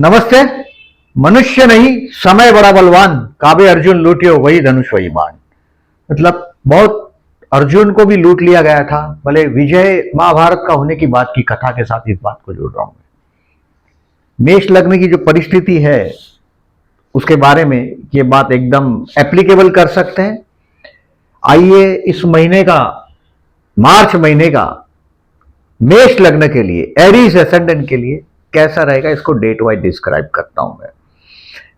नमस्ते। मनुष्य नहीं समय बड़ा बलवान, काबे अर्जुन लूटियो वही धनुष वही बाण। मतलब बहुत अर्जुन को भी लूट लिया गया था। भले विजय महाभारत का होने की बात की कथा के साथ इस बात को जोड़ रहा हूं। मेष लग्न की जो परिस्थिति है उसके बारे में ये बात एकदम एप्लीकेबल कर सकते हैं। आइए इस महीने का, मार्च महीने का मेष लग्न के लिए, एरीज एसेंडेंट के लिए कैसा रहेगा इसको डेट वाइज डिस्क्राइब करता हूं मैं।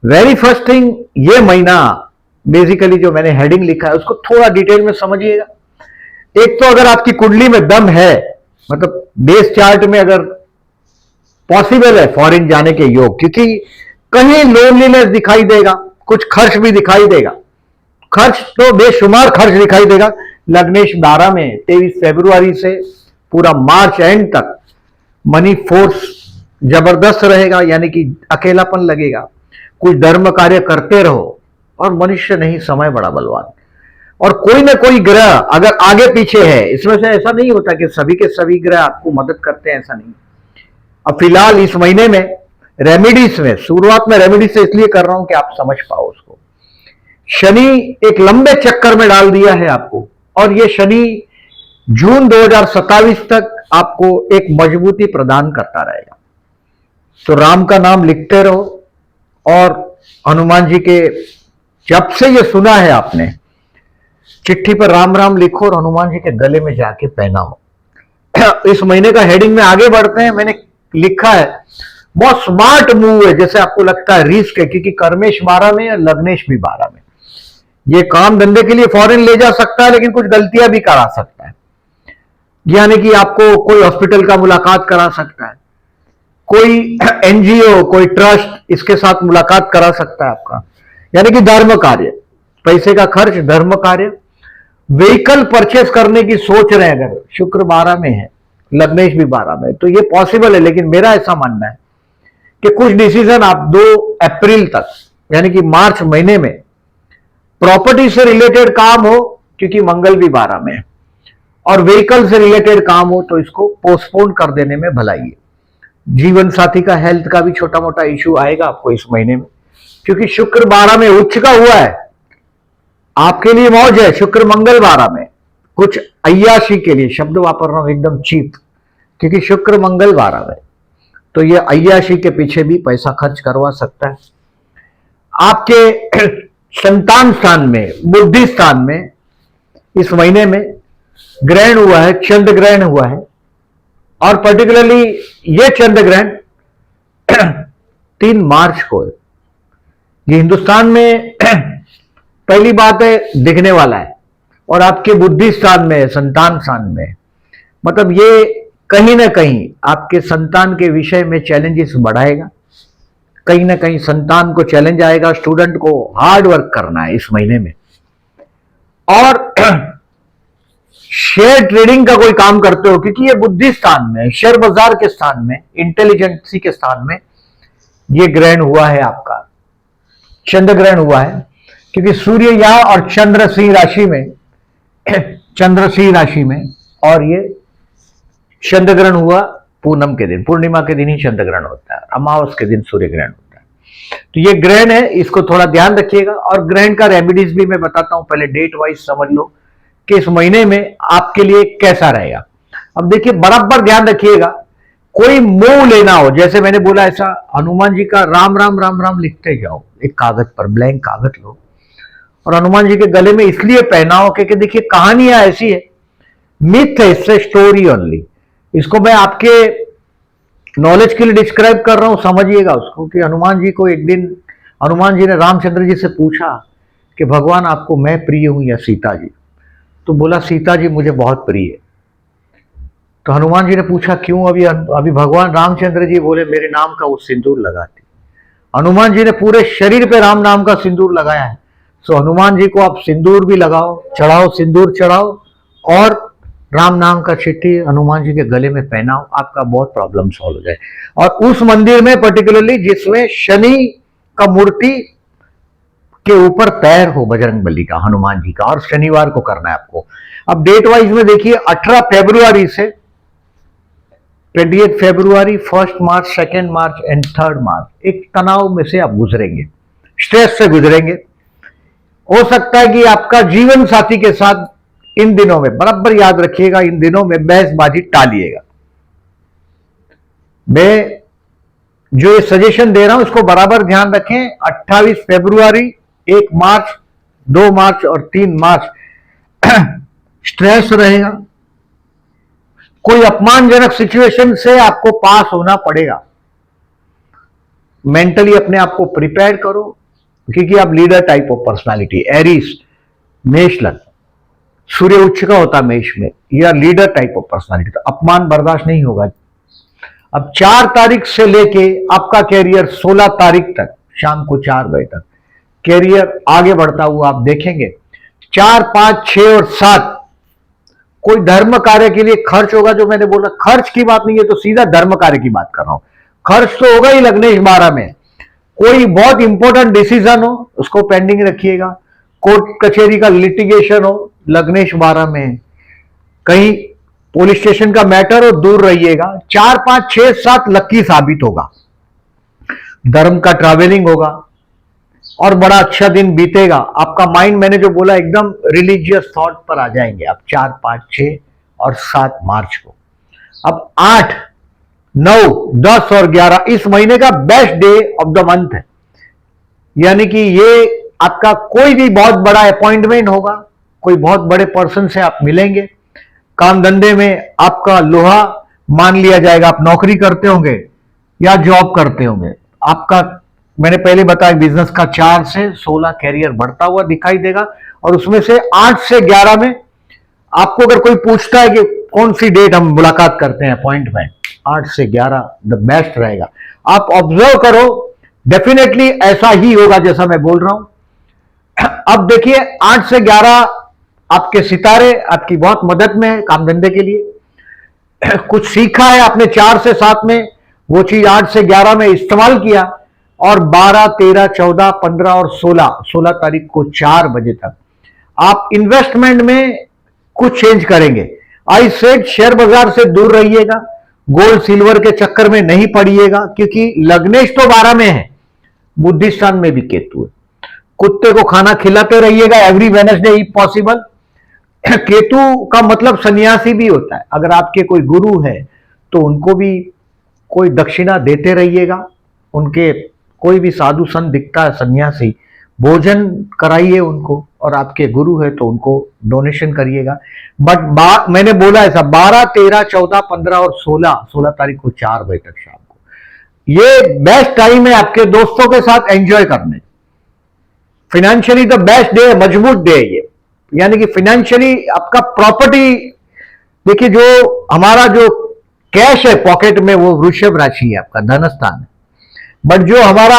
वेरी फर्स्ट थिंग, ये महीना बेसिकली जो मैंने हेडिंग लिखा है उसको थोड़ा डिटेल में समझिएगा। एक तो अगर आपकी कुंडली में दम है, मतलब बेस चार्ट में अगर पॉसिबल है फॉरेन जाने के योग, क्योंकि कहीं लोनलीनेस दिखाई देगा, कुछ खर्च भी दिखाई देगा। खर्च तो बेशुमार खर्च दिखाई देगा। लग्नेश 12 में 23 फरवरी से पूरा मार्च एंड तक मनी फोर्स जबरदस्त रहेगा, यानी कि अकेलापन लगेगा। कुछ धर्म कार्य करते रहो और मनुष्य नहीं समय बड़ा बलवान। और कोई ना कोई ग्रह अगर आगे पीछे है, इसमें से ऐसा नहीं होता कि सभी के सभी ग्रह आपको मदद करते हैं, ऐसा नहीं। अब फिलहाल इस महीने में रेमेडीज में, शुरुआत में रेमेडीज से इसलिए कर रहा हूं कि आप समझ पाओ उसको। शनि एक लंबे चक्कर में डाल दिया है आपको, और ये शनि जून 2027 तक आपको एक मजबूती प्रदान करता रहेगा। तो राम का नाम लिखते रहो, और हनुमान जी के, जब से ये सुना है आपने, चिट्ठी पर राम राम लिखो और हनुमान जी के गले में जाके पहनाओ। इस महीने का हेडिंग में आगे बढ़ते हैं। मैंने लिखा है बहुत स्मार्ट मूव है, जैसे आपको लगता है रिस्क है, क्योंकि कर्मेश 12 में और लग्नेश भी 12 में। ये काम धंधे के लिए फॉरेन ले जा सकता है, लेकिन कुछ गलतियां भी करा सकता है। यानी कि आपको कोई हॉस्पिटल का मुलाकात करा सकता है, कोई एनजीओ, कोई ट्रस्ट इसके साथ मुलाकात करा सकता है आपका। यानी कि धर्म कार्य, पैसे का खर्च, धर्म कार्य, व्हीकल परचेस करने की सोच रहे हैं। अगर शुक्र 12 में है, लग्नेश भी 12 में, तो ये पॉसिबल है। लेकिन मेरा ऐसा मानना है कि कुछ डिसीजन आप 2 अप्रैल तक, यानी कि मार्च महीने में, प्रॉपर्टी से रिलेटेड काम हो, क्योंकि मंगल भी 12 में है, और व्हीकल से रिलेटेड काम हो तो इसको पोस्टपोन कर देने में भलाई है। जीवन साथी का हेल्थ का भी छोटा मोटा इश्यू आएगा आपको इस महीने में, क्योंकि शुक्र 12 में उच्च का हुआ है। आपके लिए मौज है, शुक्र मंगल 12 में। कुछ अय्याशी के लिए शब्द वापर रहा हूं एकदम चीप, क्योंकि शुक्र मंगल 12 में, तो ये अय्याशी के पीछे भी पैसा खर्च करवा सकता है। आपके संतान स्थान में, बुद्धि स्थान में इस महीने में ग्रहण हुआ है, चंद्र ग्रहण हुआ है। और पर्टिकुलरली ये चंद्र ग्रहण 3 मार्च को है। ये हिंदुस्तान में पहली बात है दिखने वाला है, और आपके बुद्धि स्थान में, संतान स्थान में, मतलब ये कहीं ना कहीं आपके संतान के विषय में चैलेंजेस बढ़ाएगा। कहीं ना कहीं संतान को चैलेंज आएगा। स्टूडेंट को हार्ड वर्क करना है इस महीने में। और शेयर ट्रेडिंग का कोई काम करते हो, क्योंकि ये बुद्धि स्थान में, शेयर बाजार के स्थान में, इंटेलिजेंसी के स्थान में ये ग्रहण हुआ है आपका, चंद्र ग्रहण हुआ है। क्योंकि सूर्य यहां और चंद्र सिंह राशि में, चंद्र सिंह राशि में, और ये चंद्र ग्रहण हुआ पूनम के दिन, पूर्णिमा के दिन ही चंद्र ग्रहण होता है, अमावस के दिन सूर्य ग्रहण होता है। तो ये ग्रहण है, इसको थोड़ा ध्यान रखिएगा। और ग्रहण का रेमेडीज भी मैं बताता हूं, पहले डेट वाइज समझ लो कि इस महीने में आपके लिए कैसा रहेगा। अब देखिए, बराबर ध्यान रखिएगा, कोई मूव लेना हो, जैसे मैंने बोला, ऐसा हनुमान जी का राम राम राम राम लिखते जाओ एक कागज पर, ब्लैंक कागज लो, और हनुमान जी के गले में इसलिए पहनाओ क्योंकि देखिए कहानियां ऐसी है, मिथ है, इससे स्टोरी ओनली। इसको मैं आपके नॉलेज के लिए डिस्क्राइब कर रहा हूं, समझिएगा उसको। कि हनुमान जी को एक दिन, हनुमान जी ने रामचंद्र जी से पूछा कि भगवान आपको मैं प्रिय हूं या सीता जी? तो बोला सीता जी मुझे बहुत प्रिय है। तो हनुमान जी ने पूछा क्यों? अभी भगवान रामचंद्र जी बोले मेरे नाम का वो सिंदूर लगाती। हनुमान जी ने पूरे शरीर पे राम नाम का सिंदूर लगाया है। सो हनुमान जी को आप सिंदूर भी लगाओ, चढ़ाओ, सिंदूर चढ़ाओ, और राम नाम का चिट्ठी हनुमान जी के गले में पहनाओ, आपका बहुत प्रॉब्लम सॉल्व हो जाए। और उस मंदिर में पर्टिकुलरली जिसमें शनि का मूर्ति के ऊपर पैर हो बजरंग बली का, हनुमान जी का, और शनिवार को करना है आपको। अब डेट वाइज में देखिए, 18 फरवरी से 20 फरवरी, 1 मार्च, 2 मार्च एंड 3 मार्च एक तनाव में से आप गुजरेंगे, स्ट्रेस से गुजरेंगे। हो सकता है कि आपका जीवन साथी के साथ इन दिनों में, बराबर याद रखिएगा, इन दिनों में बहसबाजी टालिएगा। मैं जो ये सजेशन दे रहा हूं इसको बराबर ध्यान रखें। 28 फरवरी, 1 मार्च, 2 मार्च और 3 मार्च स्ट्रेस रहेगा। कोई अपमानजनक सिचुएशन से आपको पास होना पड़ेगा। मेंटली अपने आप को प्रिपेयर करो, क्योंकि आप leader type of personality, Aries, मेष लग्न, सूर्य उच्च का होता मेष में, या लीडर टाइप ऑफ पर्सनालिटी, तो अपमान बर्दाश्त नहीं होगा। अब 4 तारीख से लेके आपका कैरियर 16 तारीख तक शाम को 4 बजे तक कैरियर आगे बढ़ता हुआ आप देखेंगे। 4, 5, 6 और 7 कोई धर्म कार्य के लिए खर्च होगा। जो मैंने बोला खर्च की बात नहीं है, तो सीधा धर्म कार्य की बात कर रहा हूं। खर्च तो होगा ही लग्नेश 12 में। कोई बहुत इंपॉर्टेंट डिसीजन हो उसको पेंडिंग रखिएगा। कोर्ट कचहरी का लिटिगेशन हो लग्नेश 12 में, कहीं पुलिस स्टेशन का मैटर हो, दूर रहिएगा। 4, 5, 6, 7 लकी साबित होगा। धर्म का ट्रैवलिंग होगा और बड़ा अच्छा दिन बीतेगा। आपका माइंड, मैंने जो बोला, एकदम रिलीजियस थॉट पर आ जाएंगे आप 4, 5, 6 और 7 मार्च को। अब 8, 9, 10 और 11 इस महीने का best day of the month है। यानी कि ये आपका कोई भी बहुत बड़ा अपॉइंटमेंट होगा, कोई बहुत बड़े पर्सन से आप मिलेंगे। काम धंधे में आपका लोहा मान लिया जाएगा। आप नौकरी करते होंगे या जॉब करते होंगे, आपका, मैंने पहले बताया, बिजनेस का 4 से 16 कैरियर बढ़ता हुआ दिखाई देगा। और उसमें से 8 से 11 में आपको अगर कोई पूछता है कि कौन सी डेट हम मुलाकात करते हैं, अपॉइंटमेंट, 8 से 11 द बेस्ट रहेगा। आप ऑब्जर्व करो, डेफिनेटली ऐसा ही होगा जैसा मैं बोल रहा हूं। अब देखिए 8 से 11 आपके सितारे आपकी बहुत मदद में है काम धंधे के लिए। कुछ सीखा है आपने 4 से 7 में, वो चीज 8 से 11 में इस्तेमाल किया। और 12, 13, 14, 15 और 16 तारीख को 4 बजे तक आप इन्वेस्टमेंट में कुछ चेंज करेंगे। आई सेड शेयर बाजार से दूर रहिएगा, गोल्ड सिल्वर के चक्कर में नहीं पड़िएगा, क्योंकि लग्नेश तो 12 में है, बुद्धिस्थान में भी केतु है। कुत्ते को खाना खिलाते रहिएगा every Wednesday if possible. Ketu का मतलब सन्यासी भी होता है। अगर आपके कोई गुरु है तो उनको भी कोई दक्षिणा देते रहिएगा। उनके कोई भी साधु संत दिखता है सन्यासी, भोजन कराइए उनको, और आपके गुरु है तो उनको डोनेशन करिएगा। बट मैंने बोला ऐसा 12, 13, 14, 15 और 16 तारीख को 4 बजे तक शाम को, ये बेस्ट टाइम है आपके दोस्तों के साथ एंजॉय करने। फाइनेंशियली द बेस्ट डे, मजबूत डे ये। यानी कि फाइनेंशियली आपका प्रॉपर्टी, देखिए जो हमारा जो कैश है पॉकेट में वो वृषभ राशि है, आपका धनस्थान है। बट जो हमारा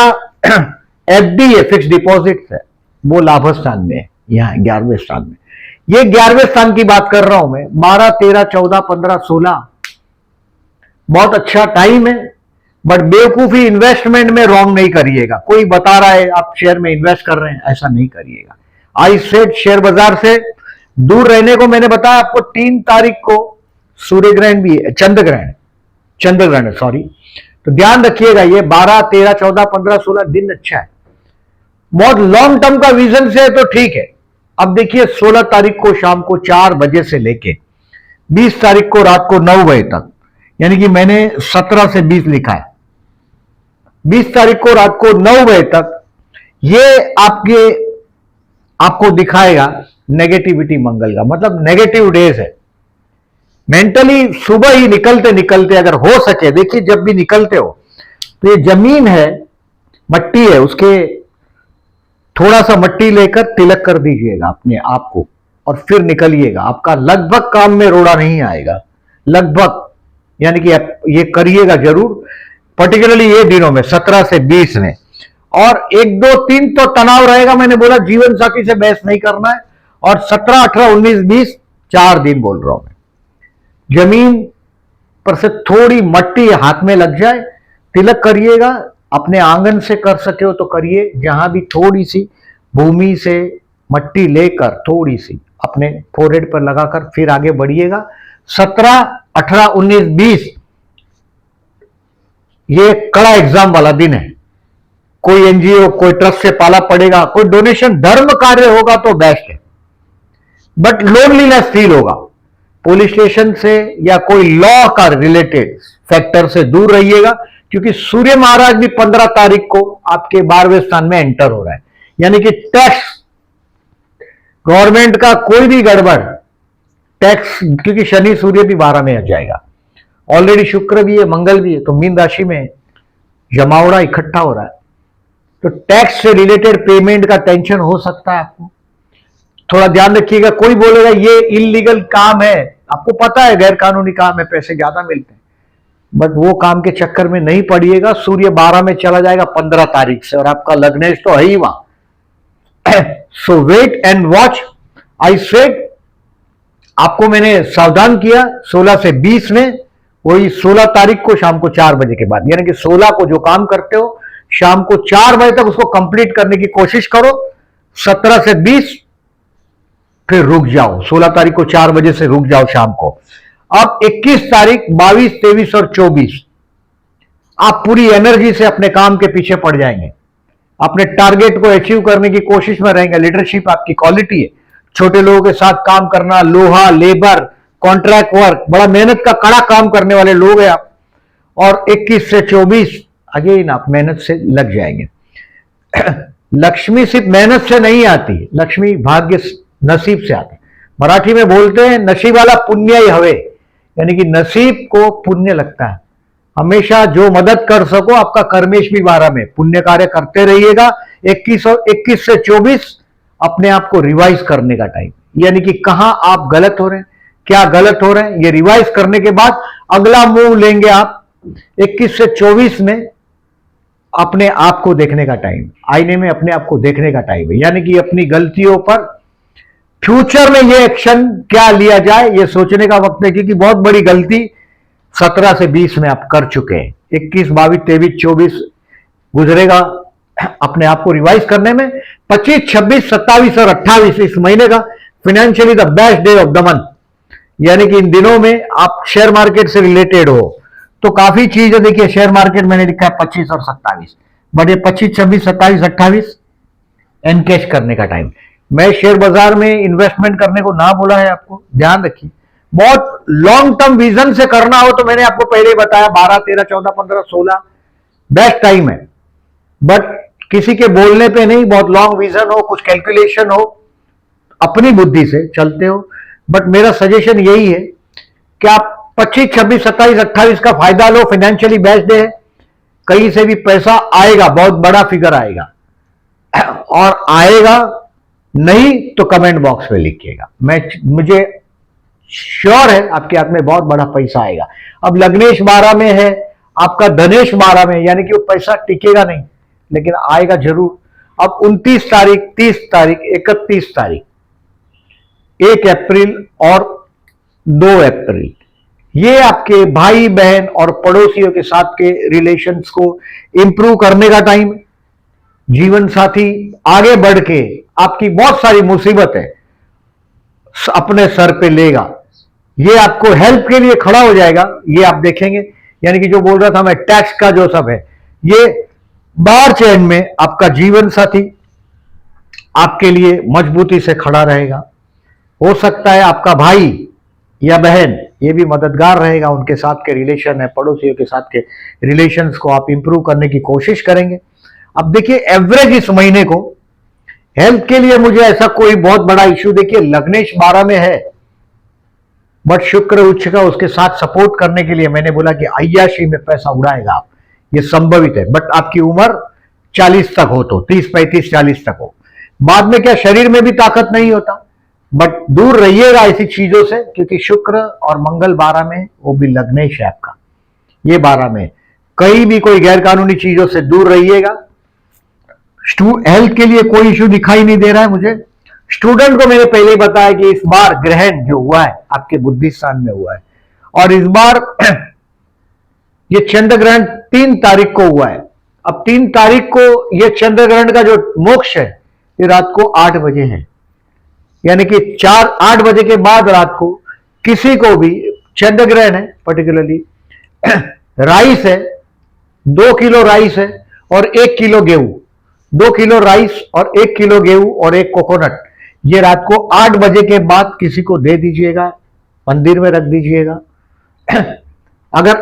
एफडी है, फिक्स डिपॉजिट है, वो लाभस्थान में है, यहाँ 11वें स्थान में। ये 11वें स्थान की बात कर रहा हूं मैं। 12, 13, 14, 15, 16 बहुत अच्छा टाइम है। बट बेवकूफी इन्वेस्टमेंट में रॉन्ग नहीं करिएगा। कोई बता रहा है आप शेयर में इन्वेस्ट कर रहे हैं, ऐसा नहीं करिएगा। आई सेड शेयर बाजार से दूर रहने को। मैंने बताया आपको 3 तारीख को सूर्य ग्रहण भी है, चंद्र ग्रहण सॉरी, तो ध्यान रखिएगा। ये 12, 13, 14, 15, 16 दिन अच्छा है। बहुत लॉन्ग टर्म का विजन से है तो ठीक है। अब देखिए 16 तारीख को शाम को 4 बजे से लेके 20 तारीख को रात को 9 बजे तक, यानी कि मैंने 17 से 20 लिखा है, 20 तारीख को रात को 9 बजे तक ये आपको दिखाएगा नेगेटिविटी मंगल का, मतलब नेगेटिव डेज है। मेंटली सुबह ही निकलते निकलते अगर हो सके, देखिए जब भी निकलते हो तो ये जमीन है, मट्टी है, उसके थोड़ा सा मट्टी लेकर तिलक कर दीजिएगा अपने आप को और फिर निकलिएगा। आपका लगभग काम में रोड़ा नहीं आएगा, लगभग, यानी कि ये करिएगा जरूर, पर्टिकुलरली ये दिनों में 17 से 20 में। और 1, 2, 3 तो तनाव रहेगा, मैंने बोला जीवन साथी से बहस नहीं करना है। और 17, 18, 19, 20 4 दिन बोल रहा हूं मैं। जमीन पर से थोड़ी मट्टी हाथ में लग जाए, तिलक करिएगा। अपने आंगन से कर सके हो तो करिए, जहां भी थोड़ी सी भूमि से मट्टी लेकर थोड़ी सी अपने फोरहेड पर लगाकर फिर आगे बढ़िएगा। 17, 18, 19, 20 ये कड़ा एग्जाम वाला दिन है। कोई एनजीओ, कोई ट्रस्ट से पाला पड़ेगा, कोई डोनेशन धर्म कार्य होगा तो बेस्ट है, बट लोनलीनेस फील होगा। पुलिस स्टेशन से या कोई लॉ का रिलेटेड फैक्टर से दूर रहिएगा, क्योंकि सूर्य महाराज भी 15 तारीख को आपके 12वें स्थान में एंटर हो रहा है। यानी कि टैक्स, गवर्नमेंट का कोई भी गड़बड़, टैक्स, क्योंकि शनि सूर्य भी 12 में आ जाएगा। ऑलरेडी शुक्र भी है, मंगल भी है, तो मीन राशि में जमावड़ा इकट्ठा हो रहा है, तो टैक्स से रिलेटेड पेमेंट का टेंशन हो सकता है आपको। थोड़ा ध्यान रखिएगा। कोई बोलेगा ये इलीगल काम है, आपको पता है गैर कानूनी काम है, पैसे ज्यादा मिलते हैं, बट वो काम के चक्कर में नहीं पड़िएगा। सूर्य 12 में चला जाएगा 15 तारीख से, और आपका लग्नेश तो है ही वहां। So wait and watch. I said, आपको मैंने सावधान किया 16 से 20 में, वही 16 तारीख को शाम को 4 बजे के बाद, यानी कि 16 को जो काम करते हो शाम को 4 बजे तक उसको कंप्लीट करने की कोशिश करो। 17 से 20 फिर रुक जाओ, 16 तारीख को 4 बजे से रुक जाओ शाम को। अब 21 तारीख, 22, 23 और 24 आप पूरी एनर्जी से अपने काम के पीछे पड़ जाएंगे, अपने टारगेट को अचीव करने की कोशिश में रहेंगे। लीडरशिप आपकी क्वालिटी है, छोटे लोगों के साथ काम करना, लोहा, लेबर, कॉन्ट्रैक्ट वर्क, बड़ा मेहनत का कड़ा काम करने वाले लोग हैं आप। और 21 से 24 अगेन आप मेहनत से लग जाएंगे। लक्ष्मी सिर्फ मेहनत से नहीं आती, लक्ष्मी भाग्य नसीब से आती। मराठी में बोलते हैं नसीब वाला पुण्य ही हवे, यानी कि नसीब को पुण्य लगता है। हमेशा जो मदद कर सको, आपका कर्मेश भी 12 में, पुण्य कार्य करते रहिएगा। 21 से 24 अपने आप को रिवाइज करने का टाइम, यानी कि कहां आप गलत हो रहे हैं, क्या गलत हो रहे हैं, ये रिवाइज करने के बाद अगला मूव लेंगे आप। 21 से 24 में अपने आप को देखने का टाइम, आईने में अपने आप को देखने का टाइम है, यानी कि अपनी गलतियों पर फ्यूचर में ये एक्शन क्या लिया जाए ये सोचने का वक्त है, क्योंकि बहुत बड़ी गलती 17 से 20 में आप कर चुके हैं। 21, 22, 23, 24 गुजरेगा अपने आप को रिवाइज करने में। 25, 26, 27 और 28 इस महीने का financially the best day of the month, यानी कि इन दिनों में आप शेयर मार्केट से रिलेटेड हो तो काफी चीजें, देखिए शेयर मार्केट मैंने लिखा है 25 और 27, बट ये 25, 26, 27, 28 एनकैश करने का टाइम। मैं शेयर बाजार में इन्वेस्टमेंट करने को ना बोला है आपको, ध्यान रखिए। बहुत लॉन्ग टर्म विजन से करना हो तो मैंने आपको पहले ही बताया 12, 13, 14, 15, 16 बेस्ट टाइम है, बट किसी के बोलने पे नहीं, बहुत लॉन्ग विजन हो, कुछ कैलकुलेशन हो, अपनी बुद्धि से चलते हो। बट मेरा सजेशन यही है कि आप 25, 26, 27, 28 का फायदा लो। फाइनेंशियली बेस्ट डे है, कहीं से भी पैसा आएगा, बहुत बड़ा फिगर आएगा, और आएगा नहीं तो कमेंट बॉक्स में लिखिएगा। मुझे श्योर है आपके हाथ में बहुत बड़ा पैसा आएगा। अब लग्नेश 12 में है, आपका धनेश 12 में, यानी कि वो पैसा टिकेगा नहीं, लेकिन आएगा जरूर। अब 29 तारीख, 30 तारीख, 31 तारीख, 1 अप्रैल और 2 अप्रैल, ये आपके भाई बहन और पड़ोसियों के साथ के रिलेशंस को इंप्रूव करने का टाइम है। जीवन साथी आगे बढ़ के आपकी बहुत सारी मुसीबतें अपने सर पे लेगा, ये आपको हेल्प के लिए खड़ा हो जाएगा, ये आप देखेंगे। यानी कि जो बोल रहा था मैं टैक्स का जो सब है, ये बार चैन में आपका जीवन साथी आपके लिए मजबूती से खड़ा रहेगा। हो सकता है आपका भाई या बहन ये भी मददगार रहेगा, उनके साथ के रिलेशन है, पड़ोसियों के साथ के रिलेशंस को आप इंप्रूव करने की कोशिश करेंगे। अब देखिए एवरेज इस महीने को हेल्थ के लिए मुझे ऐसा कोई बहुत बड़ा इश्यू, देखिए लग्नेश 12 में है, बट शुक्र उच्च का उसके साथ सपोर्ट करने के लिए मैंने बोला कि अय्याशी में पैसा उड़ाएगा आप, ये संभवित है। बट आपकी उम्र 40 तक हो, तो 30, 35, 40 तक हो। बाद में क्या शरीर में भी ताकत नहीं होता, बट दूर रहिएगा ऐसी चीजों से, क्योंकि शुक्र और मंगल 12 में, वो भी लग्नेश है आपका, ये 12 में। कहीं भी कोई गैर कानूनी चीजों से दूर रहिएगा। हेल्थ के लिए कोई इश्यू दिखाई नहीं दे रहा है मुझे। स्टूडेंट को मैंने पहले ही बताया कि इस बार ग्रहण जो हुआ है आपके बुद्धि स्थान में हुआ है, और इस बार ये चंद्र ग्रहण 3 तारीख को हुआ है। अब 3 तारीख को ये चंद्र ग्रहण का जो मोक्ष है ये रात को 8 बजे है, यानी कि 8 बजे के बाद रात को किसी को भी चंद्र ग्रहण है, पर्टिकुलरली राइस है, 2 किलो राइस है और 1 किलो गेहूं, 2 किलो राइस और 1 किलो गेहूं और एक कोकोनट, ये रात को 8 बजे के बाद किसी को दे दीजिएगा, मंदिर में रख दीजिएगा। अगर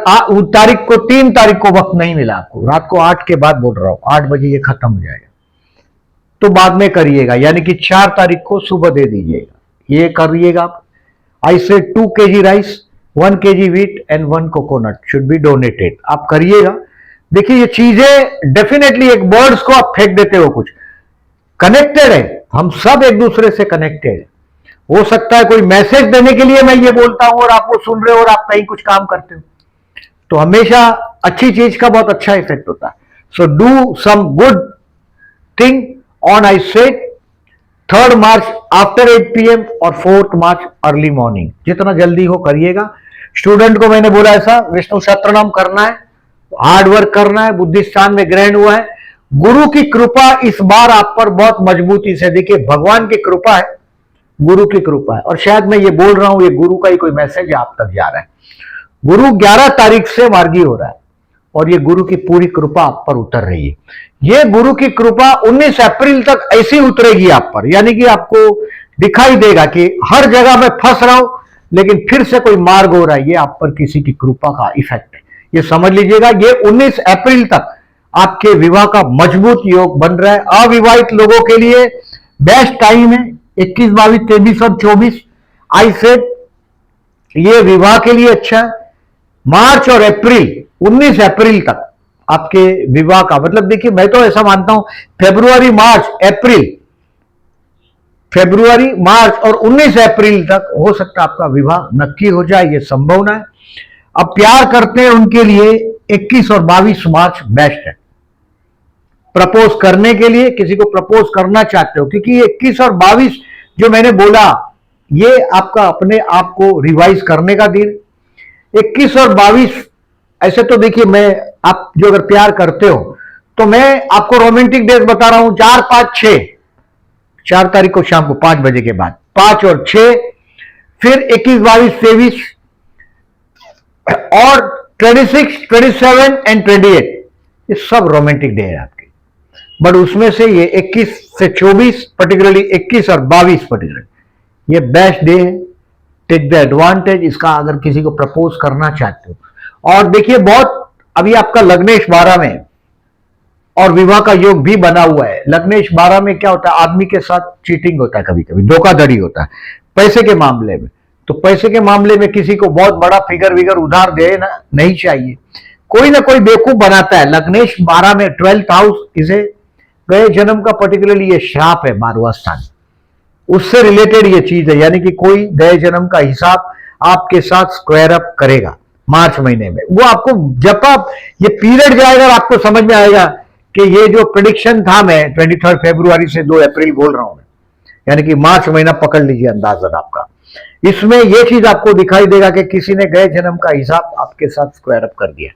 तारीख को 3 तारीख को वक्त नहीं मिला आपको, रात को 8 के बाद बोल रहा हूं, 8 बजे ये खत्म हो जाएगा, तो बाद में करिएगा, यानी कि 4 तारीख को सुबह दे दीजिएगा, ये करिएगा आप। आई से 2 kg rice, 1 kg wheat and 1 coconut should be donated, आप करिएगा। देखिए ये चीजें डेफिनेटली, एक वर्ड्स को आप फेंक देते हो, कुछ कनेक्टेड है, हम सब एक दूसरे से कनेक्टेड है। हो सकता है कोई मैसेज देने के लिए मैं ये बोलता हूं और आप वो सुन रहे हो और आप कहीं कुछ काम करते हो, तो हमेशा अच्छी चीज का बहुत अच्छा इफेक्ट होता है। So do some good thing on, I said 3rd March after 8 PM और 4th मार्च अर्ली मॉर्निंग, जितना जल्दी हो करिएगा। स्टूडेंट को मैंने बोला ऐसा विष्णु सहस्त्रनाम करना है, हार्ड वर्क करना है, बुद्धिस्तान में ग्रहण हुआ है, गुरु की कृपा इस बार आप पर बहुत मजबूती से, देखिए भगवान की कृपा है, गुरु की कृपा है, और शायद मैं ये बोल रहा हूं ये गुरु का ही कोई मैसेज आप तक जा रहा है। गुरु 11 तारीख से मार्गी हो रहा है और ये गुरु की पूरी कृपा आप पर उतर रही है। ये गुरु की कृपा 19 अप्रैल तक ऐसी उतरेगी आप पर, यानी कि आपको दिखाई देगा कि हर जगह मैं फंस रहा हूं लेकिन फिर से कोई मार्ग हो रहा है, ये आप पर किसी की कृपा का इफेक्ट है, ये समझ लीजिएगा। ये 19 अप्रैल तक आपके विवाह का मजबूत योग बन रहा है। अविवाहित लोगों के लिए बेस्ट टाइम है 21, 22, 23 और 24। आई सेड ये विवाह के लिए अच्छा है। मार्च और अप्रैल, 19 अप्रैल तक आपके विवाह का मतलब, देखिए मैं तो ऐसा मानता हूं फरवरी, मार्च, अप्रैल, फरवरी, मार्च और 19 अप्रैल तक हो सकता है आपका विवाह नक्की हो जाए, ये संभावना है। अब प्यार करते हैं उनके लिए 21 और 22 मार्च बेस्ट है। प्रपोज करने के लिए, किसी को प्रपोज करना चाहते हो, क्योंकि ये 21 और 22 जो मैंने बोला, ये आपका अपने आप को रिवाइज करने का दिन। 21 और 22 ऐसे तो देखिए, मैं आप जो अगर प्यार करते हो तो मैं आपको रोमांटिक डेज बता रहा हूं, 4, 5, 6, 4 तारीख को शाम को 5 बजे के बाद, 5 और 6, फिर 21, 22, 23 और 26, 27 एंड 28, ये सब रोमांटिक डे है आपके। बट उसमें से ये 21 से 24 पर्टिकुलरली, 21 और 22 पर्टिकुलरली ये बेस्ट डे है। टेक द एडवांटेज इसका, अगर किसी को प्रपोज करना चाहते हो। और देखिए बहुत, अभी आपका लग्नेश 12 में और विवाह का योग भी बना हुआ है। लग्नेश 12 में क्या होता है, आदमी के साथ चीटिंग होता है, कभी कभी धोखाधड़ी होता है पैसे के मामले में। तो पैसे के मामले में किसी को बहुत बड़ा फिगर विगर उधार देना नहीं चाहिए, कोई ना कोई बेवकूफ बनाता है। लग्नेश 12 में 12th हाउस, इसे गए जन्म का पर्टिकुलरली ये श्राप है, 12वां स्थान, उससे रिलेटेड ये चीज है, यानी कि कोई गए जन्म का हिसाब आपके साथ स्क्वायर अप करेगा मार्च महीने में। वो आपको जब आप ये पीरियड जाएगा और आपको समझ में आएगा कि ये जो प्रेडिक्शन था, मैं 23 फरवरी से 2 अप्रैल बोल रहा हूं, यानी कि मार्च महीना पकड़ लीजिए अंदाजन आपका। इसमें यह चीज आपको दिखाई देगा कि किसी ने गए जन्म का हिसाब आपके साथ स्क्वायर अप कर दिया।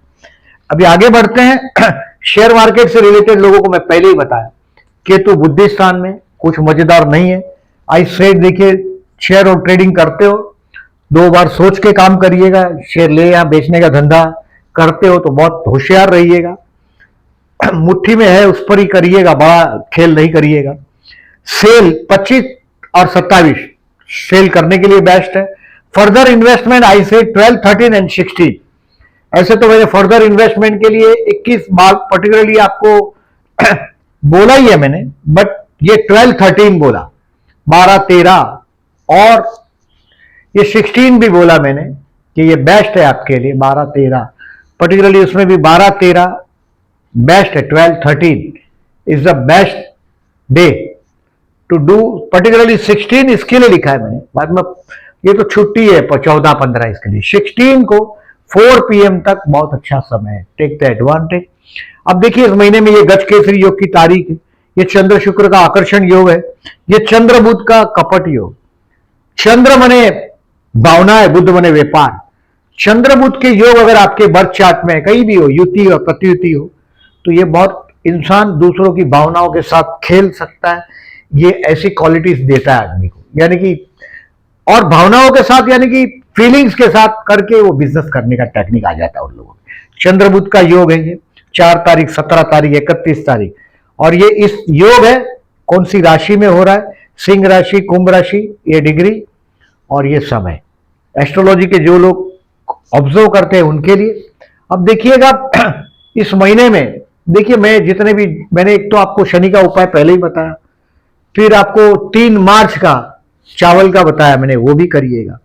अभी आगे बढ़ते हैं। शेयर मार्केट से रिलेटेड लोगों को मैं पहले ही बताया, केतु बुद्धि स्थान में, कुछ मजेदार नहीं है। आई सेड, देखिए शेयर और ट्रेडिंग करते हो 2 बार सोच के काम करिएगा। शेयर ले या बेचने का धंधा करते हो तो बहुत होशियार रहिएगा, मुट्ठी में है उस पर ही करिएगा, बड़ा खेल नहीं करिएगा। सेल 25 और 27 सेल करने के लिए बेस्ट है। फर्दर इन्वेस्टमेंट आई से 12, 13 एंड 16। ऐसे तो मैंने फर्दर इन्वेस्टमेंट के लिए 21 मार्क पर्टिकुलरली आपको बोला ही है मैंने, बट ये 12, 13 बोला, 12, 13 और ये 16 भी बोला मैंने कि ये बेस्ट है आपके लिए। 12, 13 पर्टिकुलरली, उसमें भी 12, 13 बेस्ट है। 12, 13 is the best day to do, particularly 16 इसके लिए लिखा है मैंने, बाद में ये तो छुट्टी है 14, 15 इसके लिए। 16 को 4 PM तक बहुत अच्छा समय है, टेक द एडवांटेज। अब देखिए इस महीने में ये गजकेसरी योग की तारीख है, ये चंद्र शुक्र का आकर्षण योग है, ये चंद्र बुध का कपट योग। चंद्र मने भावना है, बुध मने व्यापार। चंद्र बुध के योग अगर आपके बर्थ चार्ट में कहीं भी हो, युति और प्रतियुति हो, तो ये बहुत, इंसान दूसरों की भावनाओं के साथ खेल सकता है, ये ऐसी क्वालिटीज देता है आदमी को, यानी कि, और भावनाओं के साथ यानी कि फीलिंग्स के साथ करके वो बिजनेस करने का टेक्निक आ जाता है उन लोगों को। चंद्र बुध का योग है ये। 4 तारीख, 17 तारीख, 31 तारीख। और ये इस योग है, कौन सी राशि में हो रहा है? सिंह राशि, कुंभ राशि, ये डिग्री और ये समय एस्ट्रोलॉजी के जो लोग ऑब्जर्व करते हैं उनके लिए। अब देखिएगा इस महीने में, देखिए मैं जितने भी, मैंने एक तो आपको शनि का उपाय पहले ही बताया, फिर आपको 3 मार्च का चावल का बताया मैंने, वो भी करिएगा।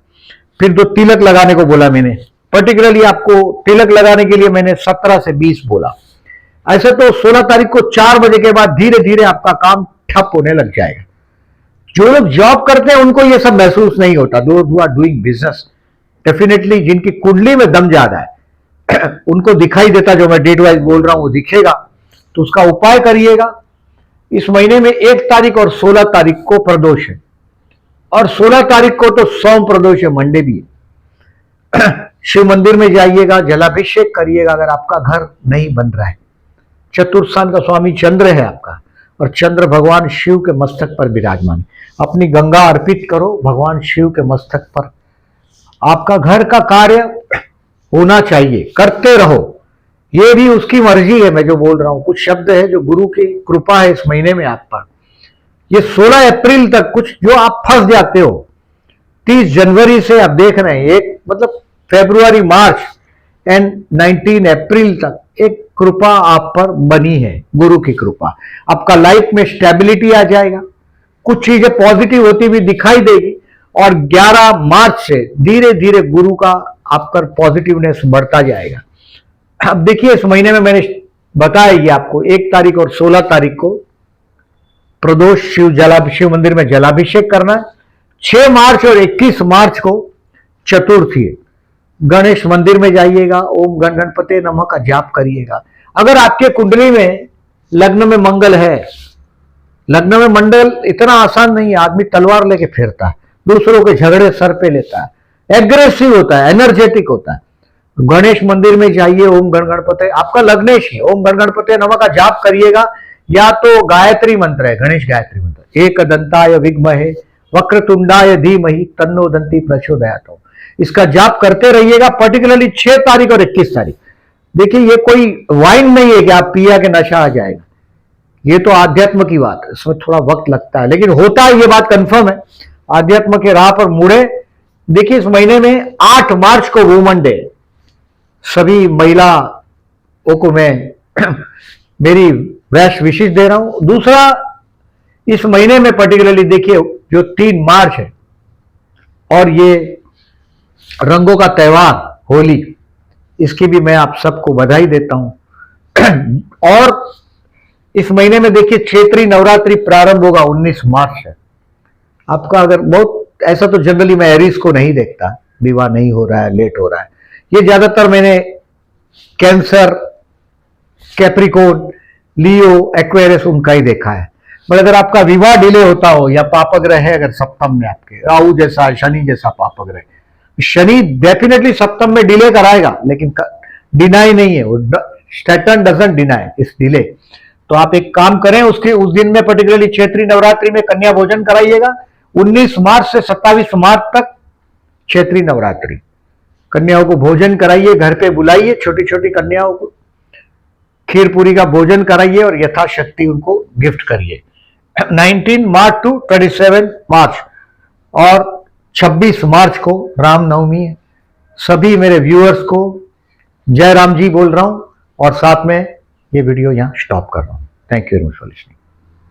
फिर 2 तिलक लगाने को बोला मैंने, पर्टिकुलरली आपको तिलक लगाने के लिए मैंने 17 से 20 बोला। ऐसे तो 16 तारीख को 4 बजे के बाद धीरे धीरे आपका काम ठप होने लग जाएगा। जो लोग जॉब करते हैं उनको ये सब महसूस नहीं होता। Those who are doing business, definitely जिनकी कुंडली में दम ज्यादा है उनको दिखाई देता, जो मैं डेट वाइज बोल रहा हूं वो दिखेगा। तो उसका उपाय करिएगा। इस महीने में 1 तारीख और 16 तारीख को प्रदोष है, और 16 तारीख को तो सोम प्रदोष है, मंडे भी है। शिव मंदिर में जाइएगा, जलाभिषेक करिएगा अगर आपका घर नहीं बन रहा है। चतुर्थ स्थान का स्वामी चंद्र है आपका, और चंद्र भगवान शिव के मस्तक पर विराजमान। अपनी गंगा अर्पित करो भगवान शिव के मस्तक पर। आपका घर का कार्य होना चाहिए, करते रहो, ये भी उसकी मर्जी है। मैं जो बोल रहा हूं कुछ शब्द है जो गुरु की कृपा है इस महीने में आप पर। ये 16 अप्रैल तक कुछ जो आप फंस जाते हो, 30 जनवरी से आप देख रहे हैं, एक मतलब फरवरी, मार्च एंड 19 अप्रैल तक एक कृपा आप पर बनी है, गुरु की कृपा। आपका लाइफ में स्टेबिलिटी आ जाएगा, कुछ चीजें पॉजिटिव होती हुई दिखाई देगी, और 11 मार्च से धीरे धीरे गुरु का आप पर पॉजिटिवनेस बढ़ता जाएगा। अब देखिए इस महीने में मैंने बताया कि आपको 1 तारीख और 16 तारीख को प्रदोष शिव मंदिर में जलाभिषेक करना है। 6 मार्च और 21 मार्च को चतुर्थी है, गणेश मंदिर में जाइएगा, ओम गण गणपते नमः का जाप करिएगा। अगर आपके कुंडली में लग्न में मंगल है, लग्न में मंडल इतना आसान नहीं है, आदमी तलवार लेके फिरता है, दूसरों के झगड़े सर पे लेता है, एग्रेसिव होता है, एनर्जेटिक होता है। गणेश मंदिर में जाइए, ओम गण गणपते, आपका लग्नेश है, ओम गण गणपते नमः का जाप करिएगा, या तो गायत्री मंत्र है, गणेश गायत्री मंत्र, एक दंताय विद्महे वक्रतुंडाय धीमहि तन्नो दंती प्रचोदयात्, इसका जाप करते रहिएगा। पर्टिकुलरली 6 तारीख और 21 तारीख। देखिए ये कोई वाइन नहीं है कि आप पिया के नशा आ जाएगा, ये तो आध्यात्म की बात है, इसमें थोड़ा वक्त लगता है लेकिन होता है, ये बात कंफर्म है। आध्यात्म के राह पर मुड़े। देखिए इस महीने में 8 मार्च को वुमन डे, सभी महिलाओं को मैं मेरी बेस्ट विशेष दे रहा हूं। दूसरा, इस महीने में पर्टिकुलरली देखिए जो 3 मार्च है, और ये रंगों का त्योहार होली, इसकी भी मैं आप सबको बधाई देता हूं। और इस महीने में देखिए क्षेत्रीय नवरात्रि प्रारंभ होगा, 19 मार्च है आपका। अगर बहुत ऐसा तो जनरली मैं एरीज को नहीं देखता, विवाह नहीं हो रहा है, लेट हो रहा है, ये ज्यादातर मैंने कैंसर, कैप्रिकॉर्न, लियो, एक्वेरियस उनका ही देखा है। पर अगर आपका विवाह डिले होता हो, या पापग्रह है अगर सप्तम में आपके, राहु जैसा, शनि जैसा पापग्रह, शनि डेफिनेटली सप्तम में डिले कराएगा, लेकिन डिनाई नहीं है वो, सैटर्न डजंट डिनाई इस डिले। तो आप एक काम करें, उसके उस दिन में पर्टिकुलरली क्षेत्रीय नवरात्रि में कन्या भोजन कराइएगा। 19 मार्च से 27 मार्च तक क्षेत्रीय नवरात्रि, कन्याओं को भोजन कराइए, घर पे बुलाइए छोटी छोटी कन्याओं को, खीर पूरी का भोजन कराइए और यथाशक्ति उनको गिफ्ट करिए। 19 मार्च टू 27 मार्च और 26 मार्च को रामनवमी है। सभी मेरे व्यूअर्स को जय राम जी बोल रहा हूं, और साथ में ये वीडियो यहां स्टॉप कर रहा हूं। Thank you very much for listening.